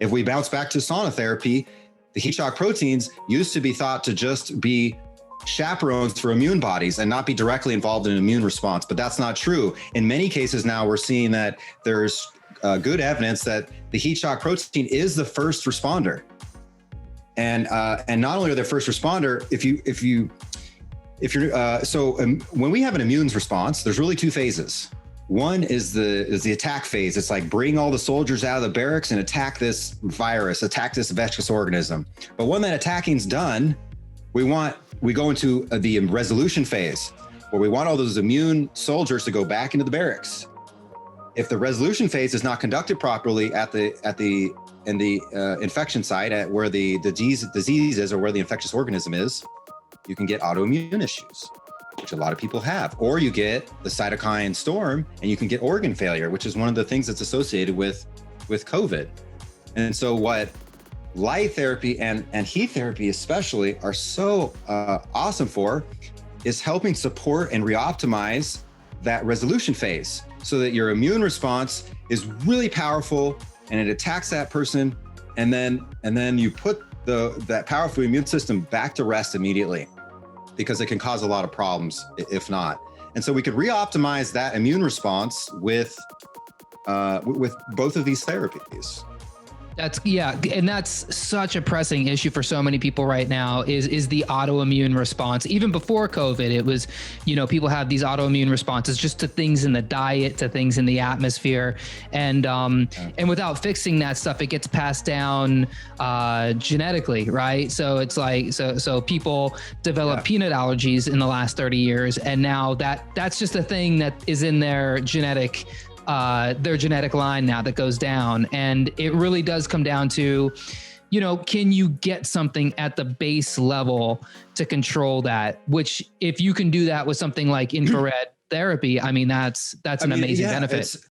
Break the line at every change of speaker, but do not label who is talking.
If we bounce back to sauna therapy, the heat shock proteins used to be thought to just be chaperones for immune bodies and not be directly involved in an immune response, but that's not true. In many cases now, we're seeing that there's good evidence that the heat shock protein is the first responder. And not only are they first responder, when we have an immune response, there's really two phases. One is the attack phase. It's like bring all the soldiers out of the barracks and attack this virus, attack this infectious organism. But when that attacking's done, we go into the resolution phase, where we want all those immune soldiers to go back into the barracks. If the resolution phase is not conducted properly in the infection site, at where the disease is or where the infectious organism is, you can get autoimmune issues, which a lot of people have. Or you get the cytokine storm and you can get organ failure, which is one of the things that's associated with COVID. And so what light therapy and heat therapy especially are so awesome for is helping support and reoptimize that resolution phase so that your immune response is really powerful and it attacks that person. And then you put that powerful immune system back to rest immediately, because it can cause a lot of problems if not. And so we could reoptimize that immune response with both of these therapies.
And that's such a pressing issue for so many people right now is the autoimmune response. Even before COVID, it was, people have these autoimmune responses just to things in the diet, to things in the atmosphere. And without fixing that stuff, it gets passed down genetically, right? So it's like, so people develop peanut allergies in the last 30 years. And now that's just a thing that is in their genetic line now that goes down. And it really does come down to, can you get something at the base level to control that? Which if you can do that with something like infrared therapy, I mean, that's an amazing benefit.